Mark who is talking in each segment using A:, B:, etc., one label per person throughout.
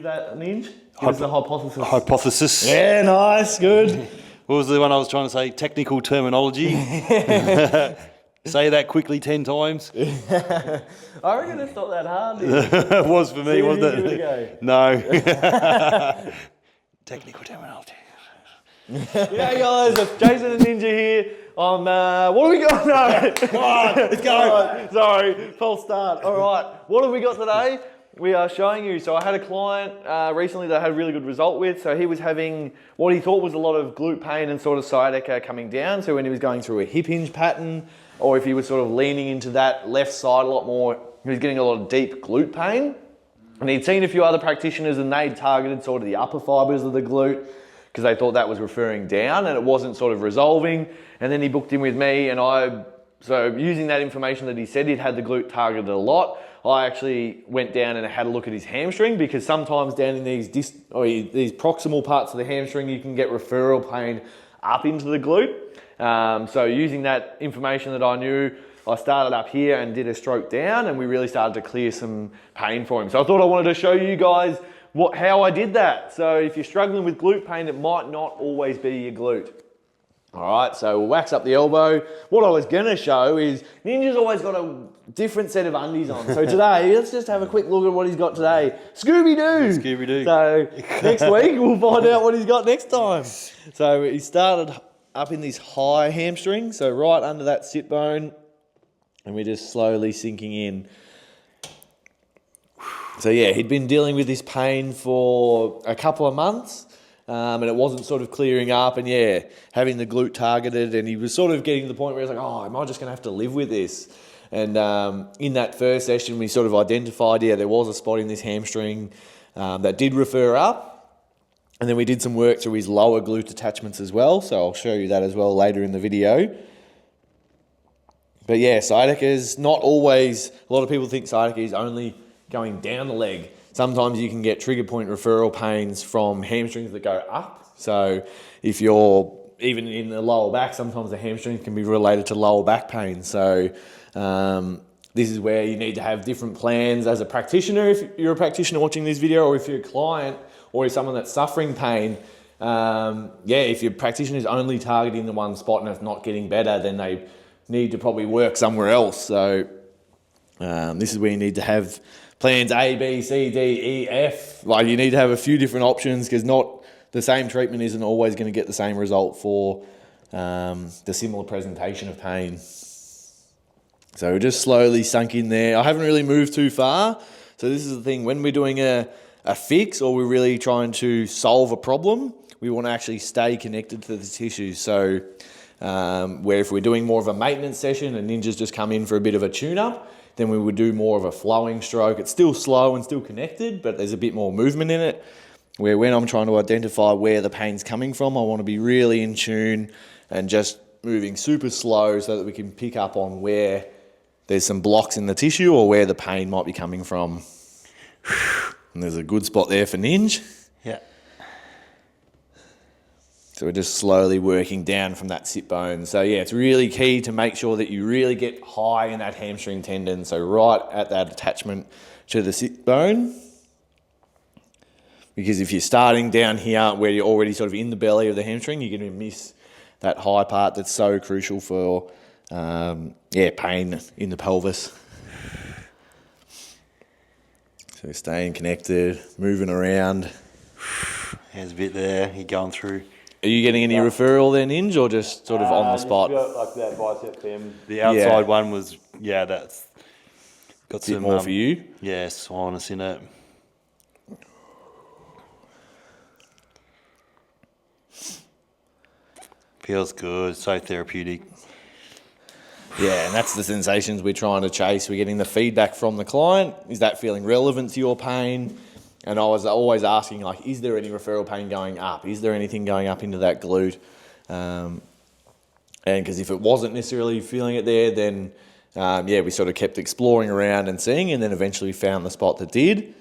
A: Do that, Ninj? Give us the hypothesis.
B: Hypothesis.
A: Yeah, nice, good.
B: What was the one I was trying to say? Technical terminology. Say that quickly 10 times.
A: I reckon it's not that hard.
B: It was for me, wasn't it?
A: Give it a go.
B: No. Technical terminology.
A: Yeah, guys, it's Jason and Ninja here. What have we got? No.
B: Come on, let's go.
A: Right, sorry, false start. All right, what have we got today? We are showing you. So I had a client recently that I had a really good result with. So he was having what he thought was a lot of glute pain and sort of sciatica coming down. So when he was going through a hip hinge pattern, or if he was sort of leaning into that left side a lot more, he was getting a lot of deep glute pain. And he'd seen a few other practitioners and they'd targeted sort of the upper fibers of the glute because they thought that was referring down and it wasn't sort of resolving. And then he booked in with me and so using that information that he said he'd had the glute targeted a lot, I actually went down and had a look at his hamstring because sometimes down in these proximal parts of the hamstring, you can get referral pain up into the glute. So using that information that I knew, I started up here and did a stroke down and we really started to clear some pain for him. So I thought I wanted to show you guys how I did that. So if you're struggling with glute pain, it might not always be your glute. All right, so we'll wax up the elbow. What I was gonna show is Ninja's always got a different set of undies on. So today, let's just have a quick look at what he's got today. Scooby-Doo!
B: Scooby-Doo.
A: So next week, we'll find out what he's got next time. So he started up in this high hamstring, so right under that sit bone, and we're just slowly sinking in. So yeah, he'd been dealing with this pain for a couple of months. And it wasn't sort of clearing up and yeah, having the glute targeted and he was sort of getting to the point where he was like, oh, am I just going to have to live with this? And in that first session, we sort of identified, yeah, there was a spot in this hamstring that did refer up. And then we did some work through his lower glute attachments as well. So I'll show you that as well later in the video. But yeah, sciatica is not always, a lot of people think sciatica is only going down the leg. Sometimes you can get trigger point referral pains from hamstrings that go up. So if you're even in the lower back, sometimes the hamstrings can be related to lower back pain. So this is where you need to have different plans as a practitioner. If you're a practitioner watching this video, or if you're a client, or if someone that's suffering pain, if your practitioner is only targeting the one spot and it's not getting better, then they need to probably work somewhere else. So this is where you need to have plans A, B, C, D, E, F. Like you need to have a few different options because not the same treatment isn't always going to get the same result for the similar presentation of pain. So we're just slowly sunk in there. I haven't really moved too far. So this is the thing, when we're doing a fix or we're really trying to solve a problem, we want to actually stay connected to the tissues. So where if we're doing more of a maintenance session and Ninja's just come in for a bit of a tune-up, then we would do more of a flowing stroke. It's still slow and still connected, but there's a bit more movement in it. Where when I'm trying to identify where the pain's coming from, I want to be really in tune and just moving super slow so that we can pick up on where there's some blocks in the tissue or where the pain might be coming from. And there's a good spot there for Ninja.
B: Yeah.
A: So we're just slowly working down from that sit bone. So yeah, it's really key to make sure that you really get high in that hamstring tendon. So right at that attachment to the sit bone. Because if you're starting down here where you're already sort of in the belly of the hamstring, you're going to miss that high part that's so crucial for pain in the pelvis. So staying connected, moving around.
B: There's a bit there, you're going through.
A: Are you getting any referral then, Inge, or just sort of on the spot?
C: Like that bicep fem.
B: The outside one was, that's got
A: some more for you.
B: Yeah, soreness in it. Feels good, so therapeutic.
A: Yeah, and that's the sensations we're trying to chase. We're getting the feedback from the client. Is that feeling relevant to your pain? And I was always asking, like, is there any referral pain going up? Is there anything going up into that glute? And because if it wasn't necessarily feeling it there, then, we sort of kept exploring around and seeing, and then eventually found the spot that did.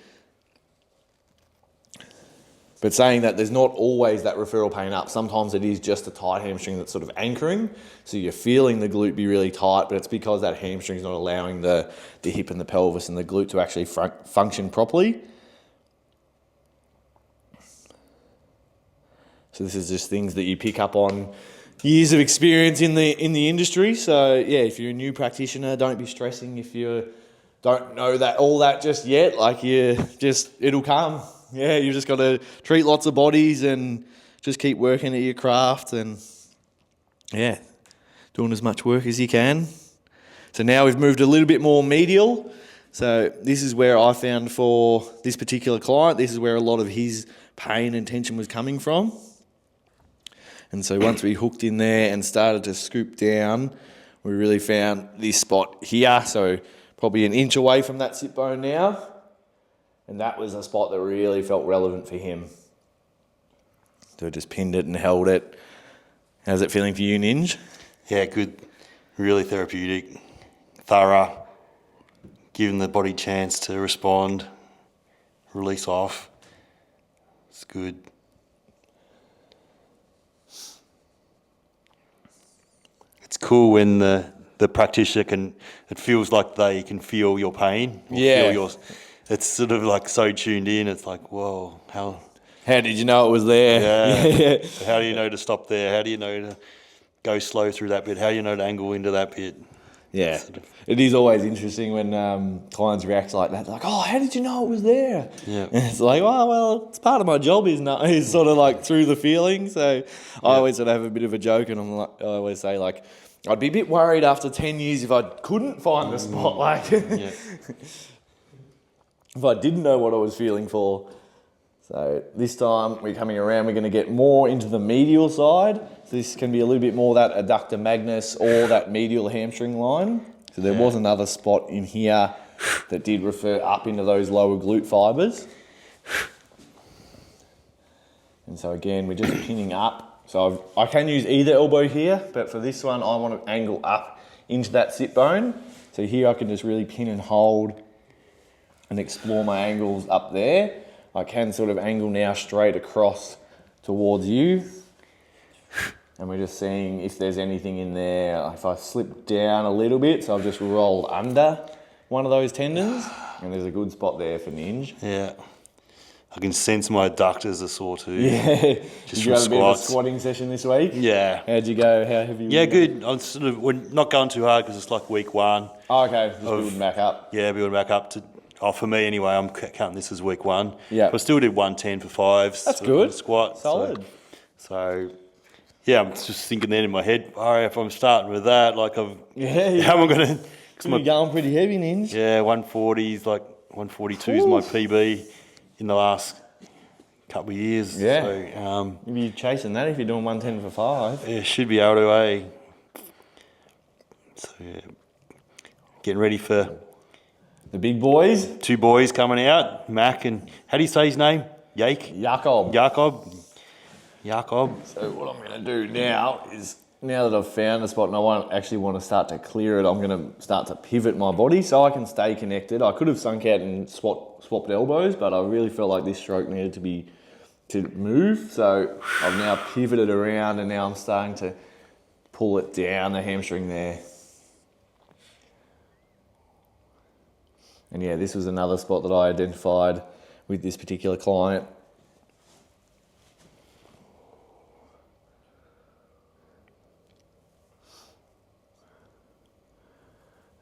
A: But saying that there's not always that referral pain up. Sometimes it is just a tight hamstring that's sort of anchoring. So you're feeling the glute be really tight, but it's because that hamstring's not allowing the hip and the pelvis and the glute to actually function properly. So this is just things that you pick up on years of experience in the industry. So yeah, if you're a new practitioner, don't be stressing if you don't know that just yet. Like it'll come. Yeah, you just got to treat lots of bodies and just keep working at your craft and yeah, doing as much work as you can. So now we've moved a little bit more medial. So this is where I found for this particular client, this is where a lot of his pain and tension was coming from. And so once we hooked in there and started to scoop down, we really found this spot here. So probably an inch away from that sit bone now. And that was a spot that really felt relevant for him. So I just pinned it and held it. How's it feeling for you, Ninj?
B: Yeah, good. Really therapeutic, thorough, giving the body chance to respond, release off. It's good. It's cool when the practitioner it feels like they can feel your pain. It's sort of like so tuned in. It's like, whoa, how
A: did you know it was there?
B: Yeah. How do you know to stop there? How do you know to go slow through that bit? How do you know to angle into that bit?
A: Yeah. It is always interesting when clients react like that. They're like, oh, how did you know it was there?
B: Yeah.
A: And it's like, well, it's part of my job is sort of like through the feeling. So I always sort of have a bit of a joke and I always say like, I'd be a bit worried after 10 years if I couldn't find the spot. Like, if I didn't know what I was feeling for. So this time we're coming around, we're going to get more into the medial side. So this can be a little bit more that adductor magnus or that medial hamstring line. So there was another spot in here that did refer up into those lower glute fibres. And so again, we're just pinning up. So I can use either elbow here, but for this one, I want to angle up into that sit bone. So here I can just really pin and hold and explore my angles up there. I can sort of angle now straight across towards you. And we're just seeing if there's anything in there. If I slip down a little bit, so I've just rolled under one of those tendons, and there's a good spot there for Ninj.
B: Yeah. I can sense my adductors are sore too.
A: Yeah.
B: Just
A: Did you have a bit of a
B: squats.
A: squatting session this week?
B: Yeah.
A: How'd you go? How heavy were you?
B: Good. We're not going too hard because it's like week one.
A: Oh, okay. Just building back up.
B: Yeah, building back up to. For me anyway, I'm counting this as week one.
A: Yeah.
B: I still did 110 for fives.
A: That's good.
B: Squat.
A: Solid.
B: So yeah, I'm just thinking then in my head, all right, if I'm starting with that, like how am I going to...
A: You're going pretty heavy, Ninj.
B: Yeah, 140 is like 142 is my PB in the last couple of years.
A: Yeah.
B: So,
A: You'll be chasing that if you're doing 110 for 5.
B: Yeah, should be able to, eh? So, yeah. Getting ready for...
A: The big boys.
B: 2 boys coming out, Mac and... How do you say his name?
A: Jakob. So what I'm going to do now is, now that I've found the spot and I actually want to start to clear it, I'm going to start to pivot my body so I can stay connected. I could have sunk out and swapped elbows, but I really felt like this stroke needed to move. So I've now pivoted around and now I'm starting to pull it down the hamstring there. And yeah, this was another spot that I identified with this particular client.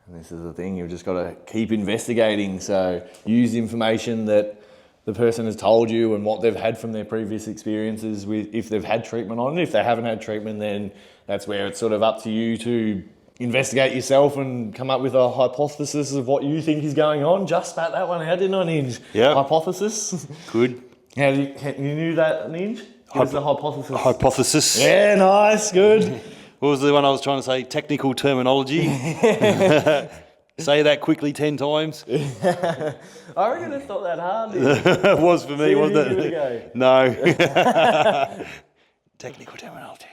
A: And this is the thing, you've just got to keep investigating. So use information that the person has told you and what they've had from their previous experiences with, if they've had treatment on it. If they haven't had treatment, then that's where it's sort of up to you to investigate yourself and come up with a hypothesis of what you think is going on. Just spat that one out, didn't I, Ninj?
B: Yeah.
A: Hypothesis.
B: Good.
A: How do you knew that, Ninj? What's the hypothesis?
B: Hypothesis.
A: Yeah, nice, good.
B: What was the one I was trying to say? Technical terminology. Say that quickly 10 times.
A: I reckon it's not that hard.
B: It was for me, wasn't
A: Give
B: it?
A: it a go.
B: No. Technical terminology.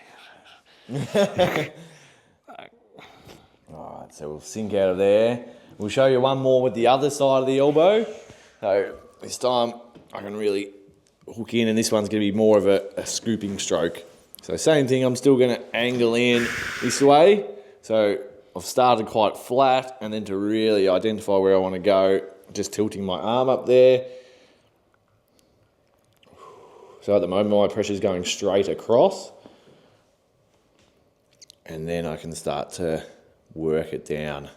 A: Alright, so we'll sink out of there. We'll show you one more with the other side of the elbow. So this time I can really hook in, and this one's going to be more of a scooping stroke. So same thing, I'm still going to angle in this way. So I've started quite flat, and then to really identify where I want to go, just tilting my arm up there. So at the moment, my pressure's going straight across. And then I can start to work it down.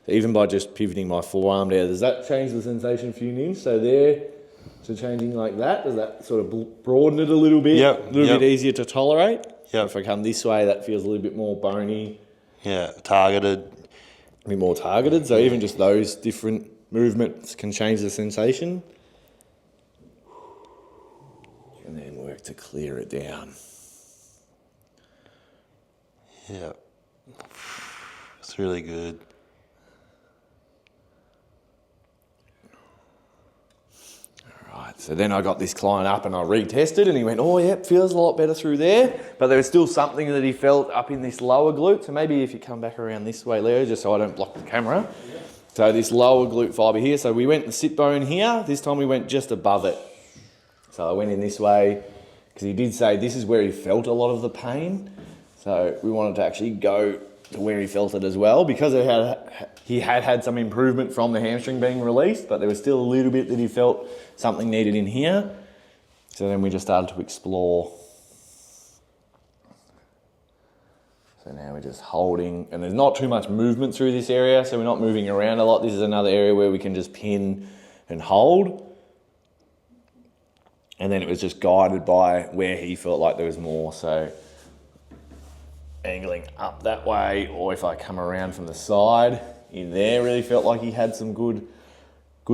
A: So even by just pivoting my forearm there, does that change the sensation for you, Ninj? So there, so changing like that, does that sort of broaden it a little bit?
B: Yep.
A: A little bit easier to tolerate?
B: Yep.
A: If I come this way, that feels a little bit more bony.
B: Yeah, targeted.
A: A bit more targeted. So even just those different movements can change the sensation. And then work to clear it down.
B: Yeah. It's really good.
A: Right, so then I got this client up and I retested and he went, oh yeah, feels a lot better through there. But there was still something that he felt up in this lower glute. So maybe if you come back around this way, Leo, just so I don't block the camera. So this lower glute fibre here. So we went the sit bone here. This time we went just above it. So I went in this way because he did say this is where he felt a lot of the pain. So we wanted to actually go to where he felt it as well, because he had some improvement from the hamstring being released, but there was still a little bit that he felt something needed in here. So then we just started to explore. So now we're just holding, and there's not too much movement through this area, so we're not moving around a lot. This is another area where we can just pin and hold. And then it was just guided by where he felt like there was more. So angling up that way, or if I come around from the side, in there really felt like he had some good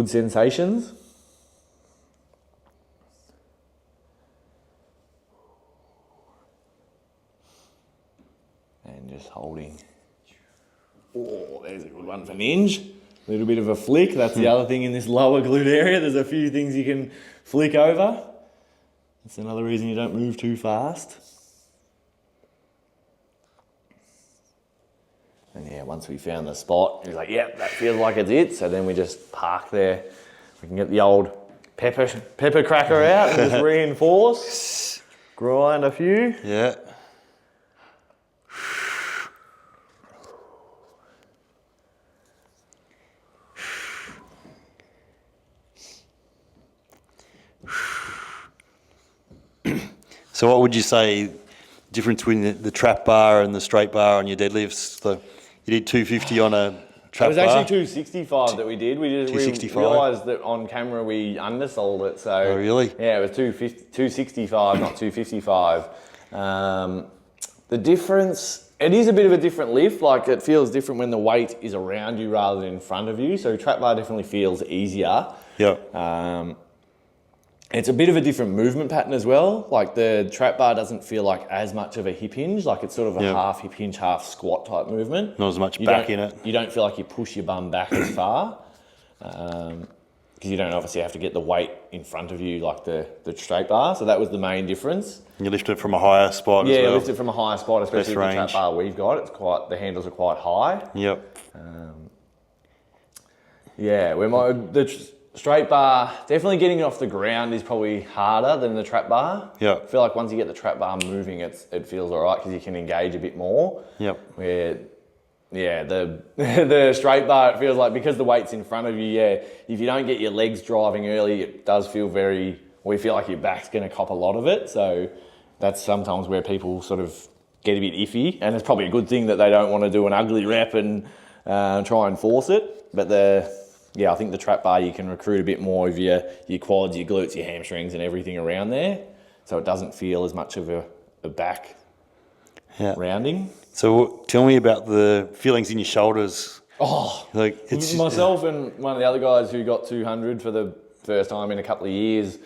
A: sensations. And just holding. Oh, there's a good one for Ninj. A little bit of a flick. That's the other thing in this lower glute area. There's a few things you can flick over. That's another reason you don't move too fast. And yeah, once we found the spot, he's like, yep, that feels like it's it. So then we just park there. We can get the old pepper cracker out and just reinforce, grind a few.
B: Yeah. So what would you say difference between the trap bar and the straight bar on your deadlifts? So you did 250 on a trap bar?
A: It was actually 265 that we did. We
B: 265?
A: We realised that on camera we undersold it. So
B: oh, really?
A: Yeah, it was 265, not 255. The difference, it is a bit of a different lift. Like, it feels different when the weight is around you rather than in front of you. So trap bar definitely feels easier.
B: Yeah.
A: It's a bit of a different movement pattern as well. Like, the trap bar doesn't feel like as much of a hip hinge. Like, it's sort of a half hip hinge, half squat type movement.
B: Not as much back in it.
A: You don't feel like you push your bum back as far. Because you don't obviously have to get the weight in front of you like the straight bar. So that was the main difference.
B: And you lift it from a higher spot as well?
A: Yeah, lift it from a higher spot, especially with the trap bar we've got. The handles are quite high.
B: Yep.
A: The straight bar, definitely getting it off the ground is probably harder than the trap bar.
B: Yeah.
A: I feel like once you get the trap bar moving, it feels all right because you can engage a bit more.
B: Yep.
A: Where, yeah, the straight bar, it feels like because the weight's in front of you, if you don't get your legs driving early, it does feel we feel like your back's going to cop a lot of it. So that's sometimes where people sort of get a bit iffy. And it's probably a good thing that they don't want to do an ugly rep and try and force it. But I think the trap bar, you can recruit a bit more of your quads, your glutes, your hamstrings and everything around there. So it doesn't feel as much of a back rounding.
B: So tell me about the feelings in your shoulders.
A: Oh,
B: like it's
A: myself and one of the other guys who got 200 for the first time in a couple of years,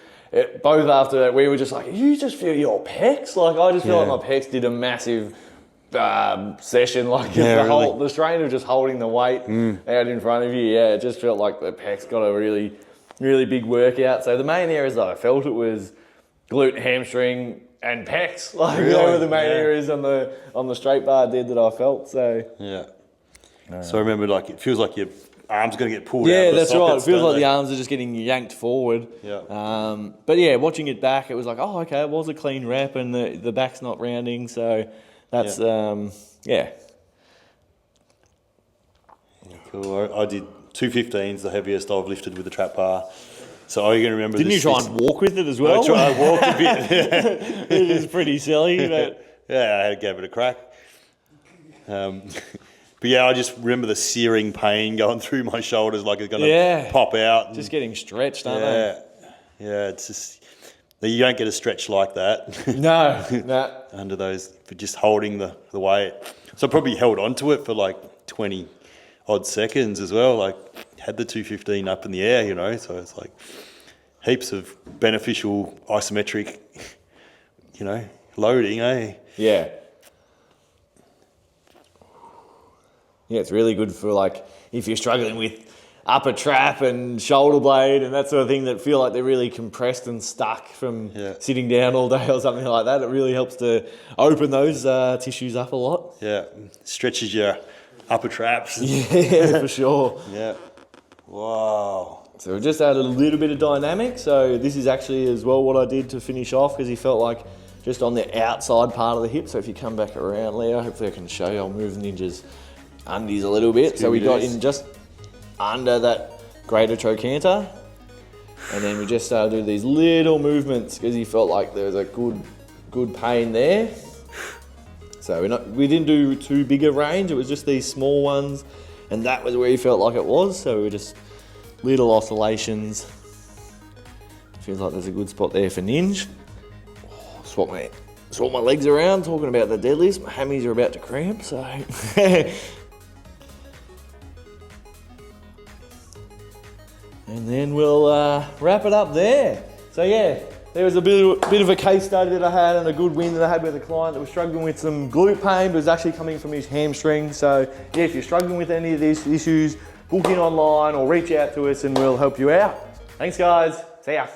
A: both after that, we were just like, you just feel your pecs? Like, I just feel like my pecs did a massive session, like the strain of just holding the weight out in front of you. Yeah, it just felt like the pecs got a really, really big workout. So the main areas that I felt it was glute, hamstring, and pecs. Like, they were the main areas on the straight bar that I felt. So
B: So I remember, like, it feels like your arms going to get pulled out.
A: Yeah,
B: of the
A: that's right. It
B: sockets,
A: feels
B: don't
A: like
B: they?
A: the arms are just getting yanked forward.
B: Yeah.
A: But yeah, watching it back, it was like, oh, okay, it was a clean rep, and the back's not rounding. So that's
B: Cool. I did 215s, the heaviest I've lifted with the trap bar. So are you going to remember
A: Didn't
B: this?
A: you try and walk with it as well?
B: I walked a bit.
A: It is pretty silly, but...
B: Yeah, I gave it a crack. But yeah, I just remember the searing pain going through my shoulders like it's going to pop out.
A: Just getting stretched, aren't they?
B: Yeah, it's just... You don't get a stretch like that.
A: No.
B: Under those, for just holding the weight. So I probably held on to it for like 20 odd seconds as well. Like, had the 215 up in the air, you know, so it's like heaps of beneficial isometric, you know, loading, eh?
A: Yeah. Yeah, it's really good for like if you're struggling with upper trap and shoulder blade and that sort of thing that feel like they're really compressed and stuck from sitting down all day or something like that. It really helps to open those tissues up a lot.
B: Yeah, stretches your upper traps.
A: Yeah, for sure.
B: Yeah. Wow.
A: So we've just added a little bit of dynamic. So this is actually as well what I did to finish off because he felt like just on the outside part of the hip. So if you come back around, Leo, hopefully I can show you. I'll move Ninja's undies a little bit. So we got in just under that greater trochanter, and then we just started to do these little movements because he felt like there was a good pain there. So we didn't do too big a range, it was just these small ones, and that was where he felt like it was. So we were just little oscillations. Feels like there's a good spot there for Ninja. Swap my legs around, talking about the deadlifts. My hammies are about to cramp, so and then we'll wrap it up there. So yeah, there was a bit of a case study that I had and a good win that I had with a client that was struggling with some glute pain, but was actually coming from his hamstring. So yeah, if you're struggling with any of these issues, book in online or reach out to us and we'll help you out. Thanks guys, see ya.